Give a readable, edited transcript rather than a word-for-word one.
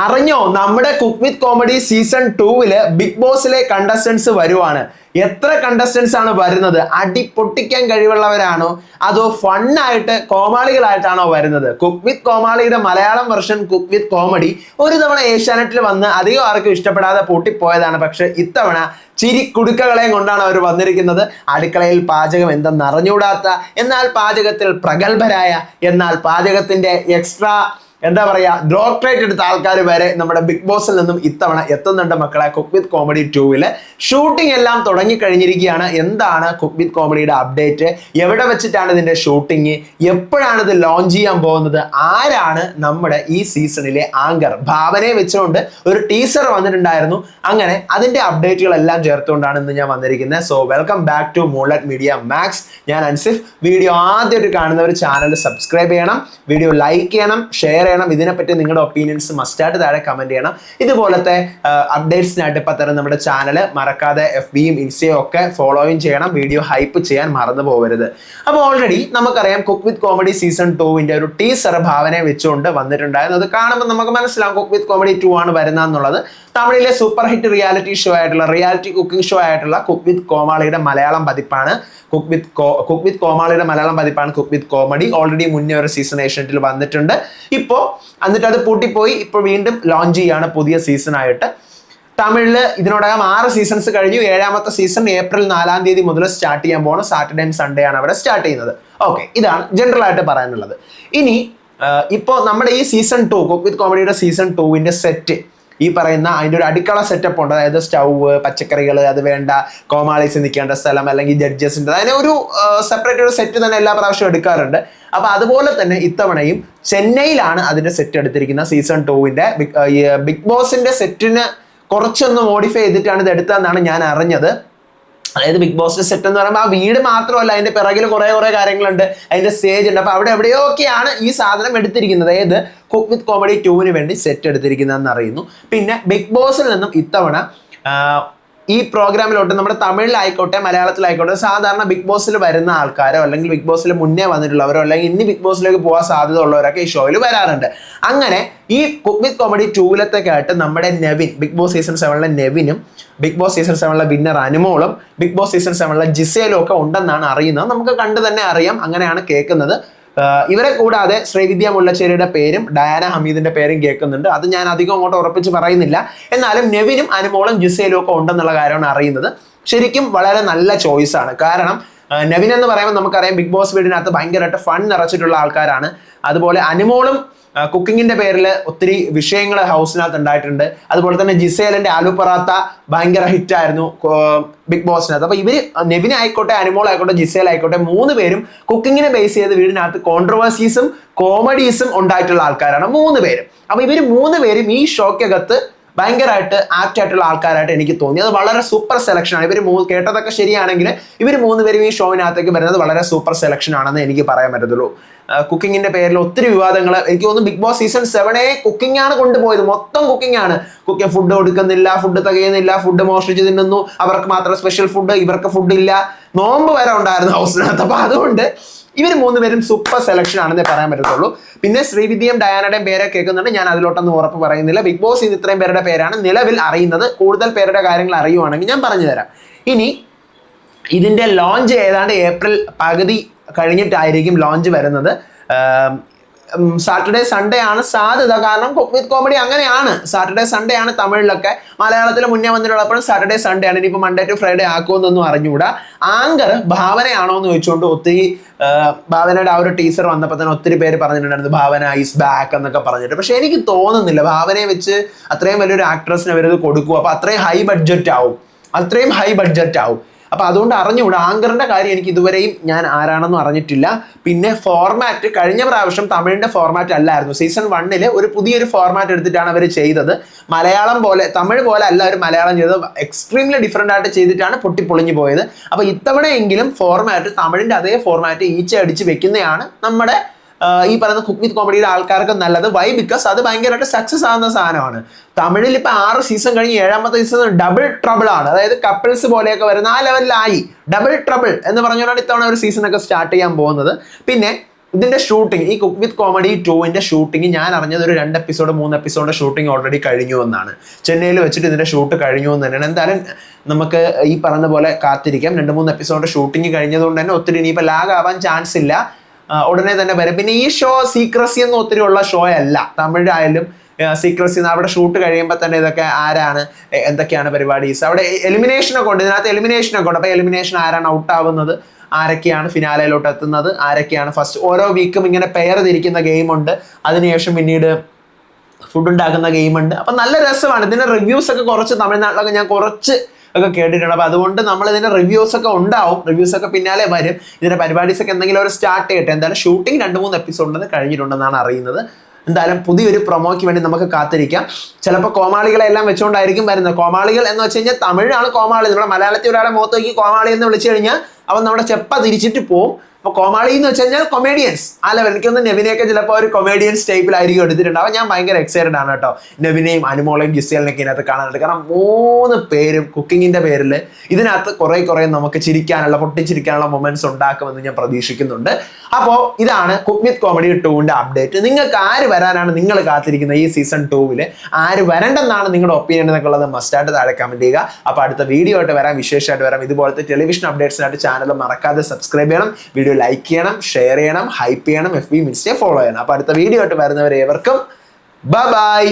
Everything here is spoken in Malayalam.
അറിഞ്ഞോ നമ്മുടെ cook with comedy season 2 big ബോസിലെ കണ്ടസ്റ്റൻസ് വരുവാണ്. എത്ര കണ്ടസ്റ്റൻസ് ആണ് വരുന്നത്? അടി പൊട്ടിക്കാൻ കഴിവുള്ളവരാണോ അതോ ഫണ്ണായിട്ട് കോമാളികളായിട്ടാണോ വരുന്നത്? കുക്ക് വിത്ത് കോമാളിയുടെ Malayalam version cook with comedy ഒരു തവണ ഏഷ്യാനെറ്റിൽ വന്ന് അധികം ആർക്കും ഇഷ്ടപ്പെടാതെ പൊട്ടിപ്പോയതാണ്. പക്ഷെ ഇത്തവണ ചിരി കുടുക്കകളെയും കൊണ്ടാണ് അവർ വന്നിരിക്കുന്നത്. അടുക്കളയിൽ പാചകം എന്തെന്ന് അറിഞ്ഞുകൂടാത്ത, എന്നാൽ പാചകത്തിൽ പ്രഗത്ഭരായ, എന്നാൽ പാചകത്തിന്റെ എക്സ്ട്രാ ഡോക്ടറേറ്റ് എടുത്ത ആൾക്കാർ വരെ നമ്മുടെ ബിഗ് ബോസിൽ നിന്നും ഇത്തവണ എത്തുന്നുണ്ട് മക്കളെ. കുക്ക് വിത്ത് കോമഡി 2 ഷൂട്ടിംഗ് എല്ലാം തുടങ്ങി കഴിഞ്ഞിരിക്കുകയാണ്. എന്താണ് കുക്ക് വിത്ത് കോമഡിയുടെ അപ്ഡേറ്റ്? എവിടെ വെച്ചിട്ടാണ് ഇതിന്റെ ഷൂട്ടിംഗ്? എപ്പോഴാണ് ഇത് ലോഞ്ച് ചെയ്യാൻ പോകുന്നത്? ആരാണ് നമ്മുടെ ഈ സീസണിലെ ആങ്കർ? ഭാവനയെ വെച്ചുകൊണ്ട് ഒരു ടീസർ വന്നിട്ടുണ്ടായിരുന്നു. അങ്ങനെ അതിന്റെ അപ്ഡേറ്റുകളെല്ലാം ചേർത്തുകൊണ്ടാണ് ഇന്ന് ഞാൻ വന്നിരിക്കുന്നത്. So welcome back to Moonlight Media Max. ഞാൻ അൻസിഫ്. വീഡിയോ ആദ്യമായിട്ട് കാണുന്നവർ ചാനൽ സബ്സ്ക്രൈബ് ചെയ്യണം, വീഡിയോ ലൈക്ക് ചെയ്യണം, ഷെയർ ചെയ്യണം. ഇതിനെപ്പറ്റി നിങ്ങളുടെ ഒപ്പീനിയൻസ് മസ്റ്റായിട്ട് താഴെ കമന്റ് ചെയ്യണം. ഇതുപോലത്തെ അപ്ഡേറ്റ്സിനായിട്ട് ഇപ്പം തന്നെ നമ്മുടെ ചാനൽ മറക്കാതെ FBയും ഇൻസ്റ്റയും ഒക്കെ ഫോളോയും ചെയ്യണം. വീഡിയോ ഹൈപ്പ് ചെയ്യാൻ മറന്നു പോകരുത്. അപ്പോൾ ഓൾറെഡി നമുക്കറിയാം കുക്ക് വിത്ത് കോമഡി സീസൺ 2 ഒരു ടീസർ ഭാവനയെ വെച്ചുകൊണ്ട് വന്നിട്ടുണ്ടായിരുന്നു. അത് കാണുമ്പോൾ നമുക്ക് മനസ്സിലാവും കുക്ക് വിത്ത് കോമഡി 2 ആണ് വരുന്നതെന്നുള്ളത്. തമിഴിലെ സൂപ്പർ ഹിറ്റ് റിയാലിറ്റി ഷോ ആയിട്ടുള്ള റിയാലിറ്റി കുക്കിംഗ് ഷോ ആയിട്ടുള്ള കുക്ക് വിത്ത് കോമാളിയുടെ മലയാളം പതിപ്പാണ് കുക്ക് വിത്ത് കോമാളിയുടെ മലയാളം പതിപ്പാണ് കുക്ക് വിത്ത് കോമഡി. ഓൾറെഡി മുന്നേ ഒരു സീസൺ ഏഷ്യനെറ്റിൽ വന്നിട്ടുണ്ട്. ഇപ്പോൾ എന്നിട്ട് അത് പൂട്ടിപ്പോയി. ഇപ്പോൾ വീണ്ടും ലോഞ്ച് ചെയ്യാണ് പുതിയ സീസൺ ആയിട്ട്. തമിഴില് ഇതിനോടകം 6 സീസൺസ് കഴിഞ്ഞു. 7ാമത്തെ സീസൺ ഏപ്രിൽ 4-ാം തീയതി മുതൽ സ്റ്റാർട്ട് ചെയ്യാൻ പോകണം. സാറ്റർഡേയും സൺഡേ ആണ് അവിടെ സ്റ്റാർട്ട് ചെയ്യുന്നത്. ഓക്കെ, ഇതാണ് ജനറൽ ആയിട്ട് പറയാനുള്ളത്. ഇനി ഇപ്പോൾ നമ്മുടെ ഈ സീസൺ 2 കുക്ക് വിത്ത് കോമഡിയുടെ സീസൺ 2 സെറ്റ്, ഈ പറയുന്ന അതിൻ്റെ ഒരു അടുക്കള സെറ്റപ്പ് ഉണ്ട്. അതായത് സ്റ്റൗവ്, പച്ചക്കറികൾ, അത് വേണ്ട കോമാളീസ് നിൽക്കേണ്ട സ്ഥലം, അല്ലെങ്കിൽ ജഡ്ജസിൻ്റെ, അതിന് ഒരു സെപ്പറേറ്റ് ഒരു സെറ്റ് തന്നെ എല്ലാ പ്രാവശ്യവും എടുക്കാറുണ്ട്. അപ്പൊ അതുപോലെ തന്നെ ഇത്തവണയും ചെന്നൈയിലാണ് അതിന്റെ സെറ്റ് എടുത്തിരിക്കുന്നത്. സീസൺ 2 ബിഗ് ബോസിന്റെ സെറ്റിന് കുറച്ചൊന്ന് മോഡിഫൈ ചെയ്തിട്ടാണ് ഇത് എടുത്തതെന്നാണ് ഞാൻ അറിഞ്ഞത്. അതായത് ബിഗ് ബോസിന്റെ സെറ്റ് എന്ന് പറയുമ്പോൾ ആ വീട് മാത്രമല്ല, അതിന്റെ പിറകിൽ കുറെ കാര്യങ്ങളുണ്ട്, അതിന്റെ സ്റ്റേജ് ഉണ്ട്. അപ്പൊ അവിടെ എവിടെയൊക്കെയാണ് ഈ സാധനം എടുത്തിരിക്കുന്നത്, അതായത് കുക്ക് വിത്ത് കോമഡി 2 വേണ്ടി സെറ്റ് എടുത്തിരിക്കുന്നതെന്ന് അറിയുന്നു. പിന്നെ ബിഗ് ബോസിൽ നിന്നും ഇത്തവണ ഈ പ്രോഗ്രാമിലോട്ട് നമ്മുടെ തമിഴിലായിക്കോട്ടെ മലയാളത്തിലായിക്കോട്ടെ സാധാരണ ബിഗ് ബോസിൽ വരുന്ന ആൾക്കാരോ അല്ലെങ്കിൽ ബിഗ് ബോസിൽ മുന്നേ വന്നിട്ടുള്ളവരോ അല്ലെങ്കിൽ ഇനി ബിഗ് ബോസിലേക്ക് പോകാൻ സാധ്യത ഉള്ളവരൊക്കെ ഈ ഷോയിൽ വരാറുണ്ട്. അങ്ങനെ ഈ കുക്ക് വിത്ത് കോമഡി 2 നമ്മുടെ നെവിൻ, ബിഗ് ബോസ് സീസൺ 7 നെവിനും ബിഗ് ബോസ് സീസൺ 7 വിന്നർ അനുമോളും ബിഗ് ബോസ് സീസൺ 7 ജിസേലും ഒക്കെ ഉണ്ടെന്നാണ് അറിയുന്നത്. നമുക്ക് കണ്ടു തന്നെ അറിയാം, അങ്ങനെയാണ് കേൾക്കുന്നത്. ഇവരെ കൂടാതെ ശ്രീവിദ്യ മുല്ലശ്ശേരിയുടെ പേരും ഡയാന ഹമീദിന്റെ പേരും കേൾക്കുന്നുണ്ട്. അത് ഞാൻ അധികം അങ്ങോട്ട് ഉറപ്പിച്ച് പറയുന്നില്ല. എന്നാലും നെവിനും അനുമോളും ജിസേലും ഒക്കെ ഉണ്ടെന്നുള്ള കാര്യമാണ് അറിയുന്നത്. ശരിക്കും വളരെ നല്ല ചോയ്സാണ്. കാരണം നെവിൻ എന്ന് പറയുമ്പോൾ നമുക്കറിയാം ബിഗ് ബോസ് വീടിനകത്ത് ഭയങ്കരമായിട്ട് ഫൺ നിറച്ചിട്ടുള്ള ആൾക്കാരാണ്. അതുപോലെ അനുമോളും കുക്കിങ്ങിന്റെ പേരിൽ ഒത്തിരി വിഷയങ്ങൾ ഹൗസിനകത്ത് ഉണ്ടായിട്ടുണ്ട്. അതുപോലെ തന്നെ ജിസേലിന്റെ ആലു പറാത്ത ഭയങ്കര ഹിറ്റായിരുന്നു ബിഗ് ബോസിനകത്ത്. അപ്പൊ ഇവര് നെവിൻ ആയിക്കോട്ടെ, അനുമോൾ ആയിക്കോട്ടെ, ജിസേൽ ആയിക്കോട്ടെ, 3 പേരും കുക്കിങ്ങിനെ ബേസ് ചെയ്ത് വീടിനകത്ത് കോൺട്രവേഴ്സീസും കോമഡീസും ഉണ്ടായിട്ടുള്ള ആൾക്കാരാണ് 3 പേരും. അപ്പൊ ഇവര് 3 പേരും ഈ ഷോക്കകത്ത് ഭയങ്കരമായിട്ട് ആപ്റ്റ് ആയിട്ടുള്ള ആൾക്കാരായിട്ട് എനിക്ക് തോന്നി. അത് വളരെ സൂപ്പർ സെലക്ഷൻ ആണ്. ഇവർ കേട്ടതൊക്കെ ശരിയാണെങ്കിൽ ഇവർ 3 പേരും ഈ ഷോവിനകത്തേക്ക് വരുന്നത് വളരെ സൂപ്പർ സെലക്ഷൻ ആണെന്ന് എനിക്ക് പറയാൻ പറ്റത്തുള്ളൂ. കുക്കിങ്ങിന്റെ പേരിൽ ഒത്തിരി വിവാദങ്ങൾ, എനിക്ക് തോന്നുന്നു ബിഗ് ബോസ് സീസൺ 7 കുക്കിംഗ് ആണ് കൊണ്ടുപോയത്. മൊത്തം കുക്കിംഗ് ആണ്. ഫുഡ് കൊടുക്കുന്നില്ല, ഫുഡ് തികയുന്നില്ല, ഫുഡ് മോഷ്ടിച്ച് തിന്നുന്നു, അവർക്ക് മാത്രം സ്പെഷ്യൽ ഫുഡ്, ഇവർക്ക് ഫുഡ് ഇല്ല, നോമ്പ് വരെ ഉണ്ടായിരുന്നു ഹൗസിനകത്ത്. അപ്പൊ അതുകൊണ്ട് ഇവർ 3 പേരും സൂപ്പർ സെലക്ഷൻ ആണെന്നേ പറയാൻ പറ്റത്തുള്ളൂ. പിന്നെ ശ്രീവിദ്യയും ഡയാനയുടെയും പേരെ കേൾക്കുന്നുണ്ട്. ഞാൻ അതിലോട്ടൊന്നും ഉറപ്പ് പറയുന്നില്ല. ബിഗ് ബോസ് ഇത് ഇത്രയും പേരുടെ പേരാണ് നിലവിൽ അറിയുന്നത്. കൂടുതൽ പേരുടെ കാര്യങ്ങൾ അറിയുവാണെങ്കിൽ ഞാൻ പറഞ്ഞു തരാം. ഇനി ഇതിന്റെ ലോഞ്ച് ഏതാണ്ട് ഏപ്രിൽ പകുതി കഴിഞ്ഞിട്ടായിരിക്കും ലോഞ്ച് വരുന്നത്. സാറ്റർഡേ സൺഡേ ആണ് സാധ്യത. കാരണം കുക്ക് വിത്ത് കോമഡി അങ്ങനെയാണ്, സാറ്റർഡേ സൺഡേ ആണ് തമിഴിലൊക്കെ. മലയാളത്തിൽ മുന്നേ വന്നിട്ടുള്ളപ്പോഴും സാറ്റർഡേ സൺഡേ ആണ്. ഇനിയിപ്പോൾ മൺഡേ ടു ഫ്രൈഡേ ആക്കുമെന്നൊന്നും അറിഞ്ഞുകൂടാ. ആങ്കർ ഭാവനയാണോ എന്ന് ചോദിച്ചുകൊണ്ട് ഒത്തിരി ഭാവനയുടെ ആ ഒരു ടീസർ വന്നപ്പോൾ തന്നെ ഒത്തിരി പേര് പറഞ്ഞിട്ടുണ്ടായിരുന്നു ഭാവന ഈസ് ബാക്ക് എന്നൊക്കെ പറഞ്ഞിട്ട്. പക്ഷെ എനിക്ക് തോന്നുന്നില്ല ഭാവനയെ വെച്ച് അത്രയും വലിയൊരു ആക്ട്രസിന് അവരത് കൊടുക്കും. അപ്പൊ അത്രയും ഹൈ ബഡ്ജറ്റ് ആവും. അപ്പൊ അതുകൊണ്ട് അറിഞ്ഞുകൂടാ. ആങ്കറിന്റെ കാര്യം എനിക്ക് ഇതുവരെയും ഞാൻ ആരാണെന്നും അറിഞ്ഞിട്ടില്ല. പിന്നെ ഫോർമാറ്റ് കഴിഞ്ഞ പ്രാവശ്യം തമിഴിന്റെ ഫോർമാറ്റ് അല്ലായിരുന്നു. സീസൺ 1 ഒരു പുതിയൊരു ഫോർമാറ്റ് എടുത്തിട്ടാണ് അവർ ചെയ്തത്. മലയാളം പോലെ തമിഴ് പോലെ അല്ല അവർ മലയാളം ചെയ്തത്. എക്സ്ട്രീംലി ഡിഫറെന്റ് ആയിട്ട് ചെയ്തിട്ടാണ് പൊട്ടിപ്പൊളിഞ്ഞു പോയത്. അപ്പൊ ഇത്തവണയെങ്കിലും ഫോർമാറ്റ് തമിഴിന്റെ അതേ ഫോർമാറ്റ് ഈച്ച അടിച്ച് വെക്കുന്നതാണ് നമ്മുടെ ഈ പറയുന്ന കുക്ക് വിത്ത് കോമഡിയുടെ ആൾക്കാർക്ക് നല്ലത്. വൈ? ബിക്കോസ് അത് ഭയങ്കരമായിട്ട് സക്സസ് ആവുന്ന സാധനമാണ്. തമിഴിൽ ഇപ്പൊ 6 സീസൺ കഴിഞ്ഞ് 7ാമത്തെ സീസൺ ഡബിൾ ട്രബിൾ ആണ്. അതായത് കപ്പിൾസ് പോലെയൊക്കെ വരുന്ന ആ ലെവലിലായി. ഡബിൾ ട്രബിൾ എന്ന് പറഞ്ഞുകൊണ്ടാണ് ഇത്തവണ ഒരു സീസണൊക്കെ സ്റ്റാർട്ട് ചെയ്യാൻ പോകുന്നത്. പിന്നെ ഇതിന്റെ ഷൂട്ടിംഗ്, ഈ കുക്ക് വിത്ത് കോമഡി 2ന്റെ ഷൂട്ടിംഗ് ഞാൻ അറിഞ്ഞത് ഒരു 2 എപ്പിസോഡ് 3 എപ്പിസോഡ് ഷൂട്ടിംഗ് ഓൾറെഡി കഴിഞ്ഞു എന്നാണ്. ചെന്നൈയിൽ വെച്ചിട്ട് ഇതിന്റെ ഷൂട്ട് കഴിഞ്ഞു എന്ന് തന്നെയാണ്. എന്തായാലും നമുക്ക് ഈ പറഞ്ഞ പോലെ കാത്തിരിക്കാം. 2-3 എപ്പിസോഡ് ഷൂട്ടിംഗ് കഴിഞ്ഞതുകൊണ്ട് തന്നെ ഒത്തിരി ഇനിയിപ്പോൾ ലാഗ് ആവാൻ ചാൻസ് ഇല്ല, ഉടനെ തന്നെ വരും. പിന്നെ ഈ ഷോ സീക്രസി ഒന്നും ഒത്തിരി ഉള്ള ഷോ അല്ല. തമിഴായാലും സീക്രസി അവിടെ ഷൂട്ട് കഴിയുമ്പോൾ തന്നെ ഇതൊക്കെ ആരാണ്, എന്തൊക്കെയാണ് പരിപാടീസ്, അവിടെ എലിമിനേഷനൊക്കെ ഉണ്ട്. ഇതിനകത്ത് എലിമിനേഷനൊക്കെ ഉണ്ട്. അപ്പോൾ എലിമിനേഷൻ ആരാണ് ഔട്ട് ആവുന്നത്, ആരൊക്കെയാണ് ഫിനാലയിലോട്ട് എത്തുന്നത്, ആരൊക്കെയാണ് ഫസ്റ്റ്, ഓരോ വീക്കും ഇങ്ങനെ പെയർ തിരിക്കുന്ന ഗെയിമുണ്ട്. അതിനുശേഷം പിന്നീട് ഫുഡ് ഉണ്ടാക്കുന്ന ഗെയിമുണ്ട്. അപ്പം നല്ല രസമാണ്. ഇതിൻ്റെ റിവ്യൂസ് ഒക്കെ കുറച്ച് തമിഴ്നാട്ടിലൊക്കെ ഞാൻ കുറച്ച് ഒക്കെ കേട്ടിട്ടുണ്ട്. അപ്പോൾ അതുകൊണ്ട് നമ്മൾ ഇതിൻ്റെ റിവ്യൂസ് ഒക്കെ ഉണ്ടാവും. റിവ്യൂസ് ഒക്കെ പിന്നാലെ വരും. ഇതിൻ്റെ പരിപാടീസ് ഒക്കെ എന്തെങ്കിലും ഒരു സ്റ്റാർട്ട് ചെയ്യട്ടെ. എന്തായാലും ഷൂട്ടിംഗ് 2-3 എപ്പിസോഡിൽ കഴിഞ്ഞിട്ടുണ്ടെന്നാണ് അറിയുന്നത്. എന്തായാലും പുതിയൊരു പ്രൊമോയ്ക്ക് വേണ്ടി നമുക്ക് കാത്തിരിക്കാം. ചിലപ്പോൾ കോമാളികളെല്ലാം വെച്ചുകൊണ്ടായിരിക്കും വരുന്നത്. കോമാളികൾ എന്ന് വെച്ച് കഴിഞ്ഞാൽ തമിഴാണ് കോമാളി. നമ്മുടെ മലയാളത്തിൽ ഒരാളെ മുഖത്ത് നോക്കി കോമാളി എന്ന് വിളിച്ചു കഴിഞ്ഞാൽ അവൻ നമ്മുടെ ചെപ്പ തിരിച്ചിട്ട് പോവും. അപ്പോൾ കോമാളി എന്ന് വെച്ച് കഴിഞ്ഞാൽ കൊമേഡിയൻസ് ആ ലെവൽ. എനിക്കൊന്ന് നെവിനെയൊക്കെ ചിലപ്പോൾ ഒരു കൊമേഡിയൻസ് ടൈപ്പിലായിരിക്കും എടുത്തിട്ടുണ്ടാവും. ഞാൻ ഭയങ്കര എക്സൈറ്റഡ് ആണ് കേട്ടോ നെവിനെയും അനുമോളെയും ജിസേലിനൊക്കെ ഇതിനകത്ത് കാണാനുണ്ട്. കാരണം 3 പേരും കുക്കിങ്ങിൻ്റെ പേരിൽ ഇതിനകത്ത് കുറേ നമുക്ക് ചിരിക്കാനുള്ള, പൊട്ടിച്ചിരിക്കാനുള്ള മൊമെന്റ്സ് ഉണ്ടാക്കുമെന്ന് ഞാൻ പ്രതീക്ഷിക്കുന്നുണ്ട്. അപ്പോൾ ഇതാണ് കുക്ക് വിത്ത് കോമഡി 2ന്റെ അപ്ഡേറ്റ്. നിങ്ങൾക്ക് ആര് വരാനാണ് നിങ്ങൾ കാത്തിരിക്കുന്നത്? ഈ സീസൺ 2 ആര് വരണ്ടെന്നാണ് നിങ്ങളുടെ ഒപ്പീനിയൻ എന്നൊക്കെ ഉള്ളത് മസ്റ്റായിട്ട് താഴെ കമന്റ് ചെയ്യുക. അപ്പോൾ അടുത്ത വീഡിയോ ആയിട്ട് വരാം, വിശേഷമായിട്ട് വരാം. ഇതുപോലത്തെ ടെലിവിഷൻ അപ്ഡേറ്റ്സിനായിട്ട് ചാനൽ മറക്കാതെ സബ്സ്ക്രൈബ് ചെയ്യണം, വീഡിയോ ലൈക്ക് ചെയ്യണം, ഷെയർ ചെയ്യണം, ഹൈപ്പ് ചെയ്യണം, FB ഇൻസ്റ്റയെ ഫോളോ ചെയ്യണം. അപ്പോൾ അടുത്ത വീഡിയോ ആയിട്ട് വരുന്നവരെ ഏവർക്കും ബൈ.